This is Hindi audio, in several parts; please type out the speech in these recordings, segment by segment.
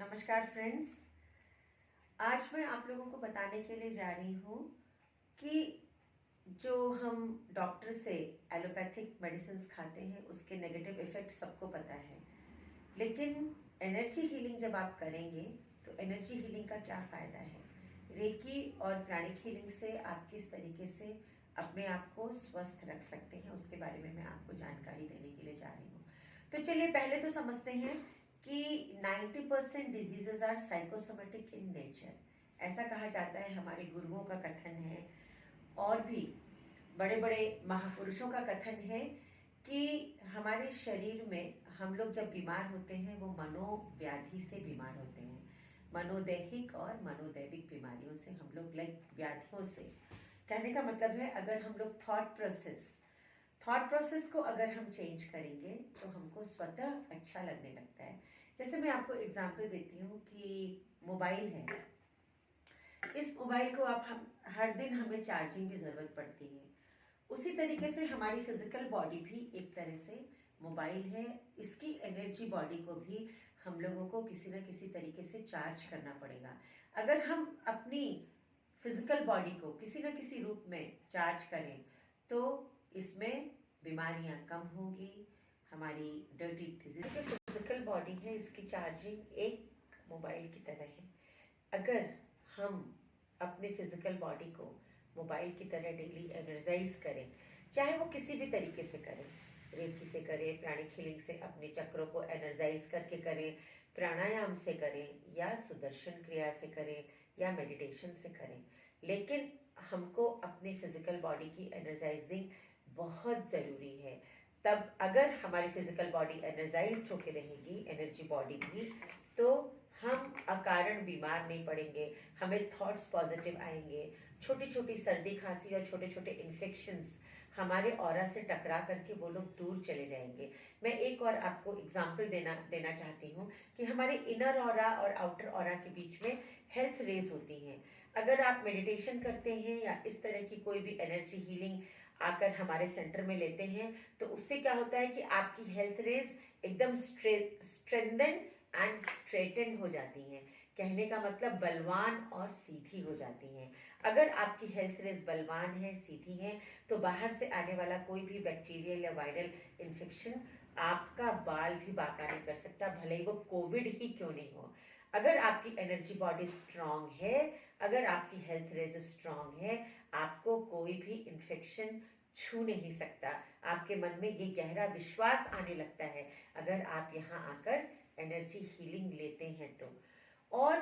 नमस्कार फ्रेंड्स। आज मैं आप लोगों को बताने के लिए जा रही हूँ कि जो हम डॉक्टर से एलोपैथिक मेडिसिन खाते हैं उसके नेगेटिव इफेक्ट सबको पता है, लेकिन एनर्जी हीलिंग जब आप करेंगे तो एनर्जी हीलिंग का क्या फ़ायदा है। रेकी और प्राणिक हीलिंग से आप किस तरीके से अपने आप को स्वस्थ रख सकते हैं उसके बारे में मैं आपको जानकारी देने के लिए जा रही हूँ। तो चलिए पहले तो समझते हैं कि 90% diseases are psychosomatic in nature. ऐसा कहा जाता है, हमारे गुरुओं का कथन है और भी बड़े बड़े महापुरुषों का कथन है कि हमारे शरीर में हम लोग जब बीमार होते हैं वो मनोव्याधि से बीमार होते हैं। मनोदैहिक और मनोदैविक बीमारियों से हम लोग, लाइक व्याधियों से। कहने का मतलब है, अगर हम लोग थॉट प्रोसेस को अगर हम चेंज करेंगे तो हमको स्वतः अच्छा लगने लगता है। जैसे मैं आपको एग्जांपल देती हूँ कि मोबाइल है, इस मोबाइल को हम हर दिन हमें चार्जिंग की जरूरत पड़ती है। उसी तरीके से हमारी फिजिकल बॉडी भी एक तरह से मोबाइल है। इसकी एनर्जी बॉडी को भी हम लोगों को किसी न किसी तरीके से चार्ज करना पड़ेगा। अगर हम अपनी फिजिकल बॉडी को किसी न किसी रूप में चार्ज करें तो इसमें बीमारियां कम होगी। हमारी डर्टी डिजीज, जो फिजिकल बॉडी है, इसकी चार्जिंग एक मोबाइल की तरह है। अगर हम अपनी फिजिकल बॉडी को मोबाइल की तरह डेली एनर्जाइज करें, चाहे वो किसी भी तरीके से करें, रेकी से करें, प्राणिक हीलिंग से अपने चक्रों को एनर्जाइज करके करें, प्राणायाम से करें, या सुदर्शन क्रिया से करें, या मेडिटेशन से करें, लेकिन हमको अपनी फिजिकल बॉडी की एनर्जाइजिंग बहुत ज़रूरी है। तब अगर हमारी फिजिकल बॉडी एनर्जाइज्ड होकर रहेगी, एनर्जी बॉडी भी, तो हम अकारण बीमार नहीं पड़ेंगे, हमें थॉट्स पॉजिटिव आएंगे। छोटी छोटी सर्दी खांसी और छोटे छोटे इन्फेक्शंस हमारे ऑरा से टकरा करके वो लोग दूर चले जाएंगे। मैं एक और आपको एग्जाम्पल देना चाहती हूँ कि हमारे इनर ऑरा और आउटर ऑरा के बीच में हेल्थ रेज होती हैं। अगर आप मेडिटेशन करते हैं या इस तरह की कोई भी एनर्जी हीलिंग आकर हमारे सेंटर में लेते हैं तो उससे क्या होता है कि आपकी हेल्थ रेज एकदम स्ट्रेंथन एंड स्ट्रेटेंड हो जाती हैं। कहने का मतलब बलवान और सीधी हो जाती हैं। अगर आपकी हेल्थ रेज बलवान है, सीधी है, तो बाहर से आने वाला कोई भी बैक्टीरियल या वायरल इन्फेक्शन आपका बाल भी बांका नहीं कर सकता, भले ही वो कोविड ही क्यों नहीं हो। अगर आपकी एनर्जी बॉडी स्ट्रांग है, अगर आपकी हेल्थ रेज स्ट्रांग है, आपको कोई भी इन्फेक्शन छू नहीं सकता। आपके मन में ये गहरा विश्वास आने लगता है अगर आप यहाँ आकर एनर्जी हीलिंग लेते हैं तो। और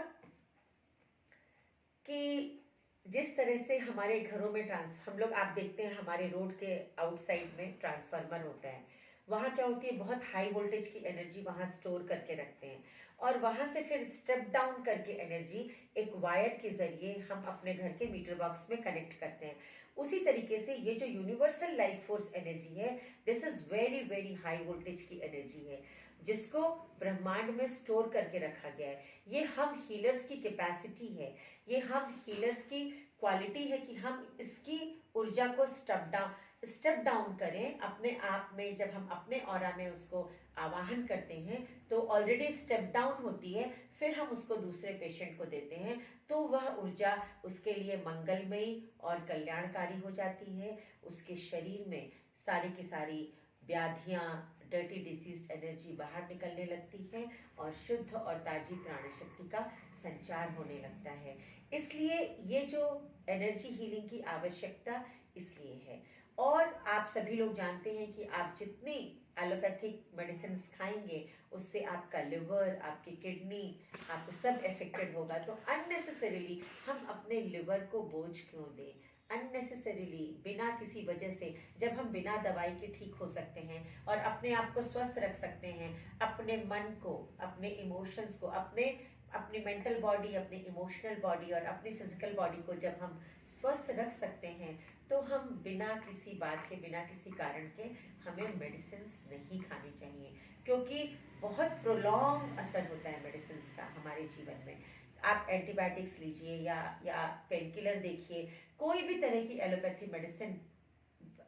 कि जिस तरह से हमारे घरों में हम लोग, आप देखते हैं हमारे रोड के आउटसाइड में ट्रांसफार्मर होता है, वहां क्या होती है, बहुत हाई वोल्टेज की एनर्जी वहां स्टोर करके रखते हैं और वहां से फिर स्टेप डाउन करके एनर्जी एक वायर के जरिए हम अपने घर के मीटर बॉक्स में कनेक्ट करते हैं। उसी तरीके से ये जो यूनिवर्सल लाइफ फोर्स एनर्जी है, this is very very high voltage की एनर्जी है जिसको ब्रह्मांड में स्टोर करके रखा गया है। ये हम हीलर्स की कैपेसिटी है, ये हम हीलर्स की क्वालिटी है कि हम इसकी ऊर्जा को स्टेप डाउन करें अपने आप में। जब हम अपने ऑरा में उसको आवाहन करते हैं तो ऑलरेडी स्टेप डाउन होती है, फिर हम उसको दूसरे पेशेंट को देते हैं तो वह ऊर्जा उसके लिए मंगलमयी और कल्याणकारी हो जाती है। उसके शरीर में सारी की सारी व्याधियां, डर्टी डिजीज एनर्जी बाहर निकलने लगती है और शुद्ध और ताजी प्राण शक्ति का संचार होने लगता है। इसलिए ये जो एनर्जी हीलिंग की आवश्यकता इसलिए है। और आप सभी लोग जानते हैं कि आप जितनी एलोपैथिक मेडिसिन खाएंगे उससे आपका लिवर, आपकी किडनी, आपको सब इफेक्टेड होगा। तो अननेसेसरीली हम अपने लिवर को बोझ क्यों दें, अननेसेसरीली बिना किसी वजह से, जब हम बिना दवाई के ठीक हो सकते हैं और अपने आप को स्वस्थ रख सकते हैं, अपने मन को, अपने इमोशंस को, अपनी मेंटल बॉडी, अपनी इमोशनल बॉडी और अपनी फिजिकल बॉडी को जब हम स्वस्थ रख सकते हैं तो हम बिना किसी बात के, बिना किसी कारण के हमें मेडिसिन नहीं खानी चाहिए, क्योंकि बहुत प्रोलॉन्ग असर होता है मेडिसिन का हमारे जीवन में। आप एंटीबायोटिक्स लीजिए या पेन किलर देखिए, कोई भी तरह की एलोपैथी मेडिसिन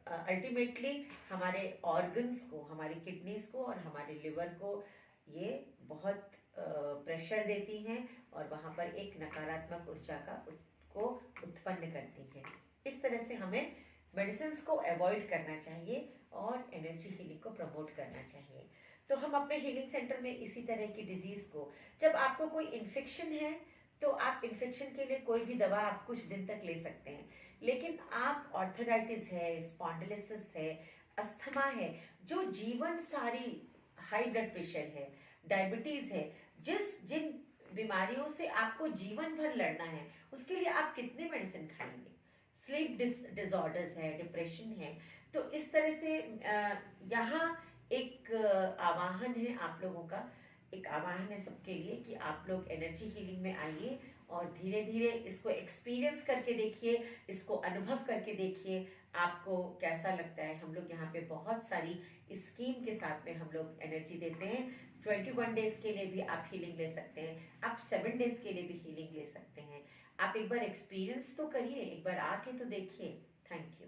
अल्टीमेटली हमारे ऑर्गन्स को, हमारी किडनीज को और हमारे लिवर को ये बहुत प्रेशर प्रेशर देती हैं और वहां पर एक नकारात्मक ऊर्जा को उत्पन्न करती हैं। इस तरह से हमें मेडिसिन को अवॉइड करना चाहिए और एनर्जी हीलिंग को प्रमोट करना चाहिए। तो हम अपने हीलिंग सेंटर में इसी तरह की डिजीज को, जब आपको कोई इन्फेक्शन है तो आप इन्फेक्शन के लिए कोई भी दवा आप कुछ दिन तक ले सकते हैं, लेकिन आप ऑर्थराइटिस है, स्पॉन्डिलोसिस है, अस्थमा है, जो जीवन सारी, हाई ब्लड प्रेशर है, डायबिटीज है, जिन बीमारियों से आपको जीवन भर लड़ना है, उसके लिए आप कितने मेडिसिन खाएंगे? स्लीप डिसऑर्डर्स है, डिप्रेशन है। तो इस तरह से यहाँ एक आवाहन है आप लोगों का, एक आवाहन है सबके लिए कि आप लोग एनर्जी हीलिंग में आइए और धीरे धीरे इसको एक्सपीरियंस करके देखिए, इसको अनुभव करके देखिए, आपको कैसा लगता है। हम लोग यहाँ पे बहुत सारी स्कीम के साथ में हम लोग एनर्जी देते हैं। 21 डेज के लिए भी आप हीलिंग ले सकते हैं, आप 7 डेज के लिए भी हीलिंग ले सकते हैं। आप एक बार एक्सपीरियंस तो करिए, एक बार आके तो देखिए। Thank you.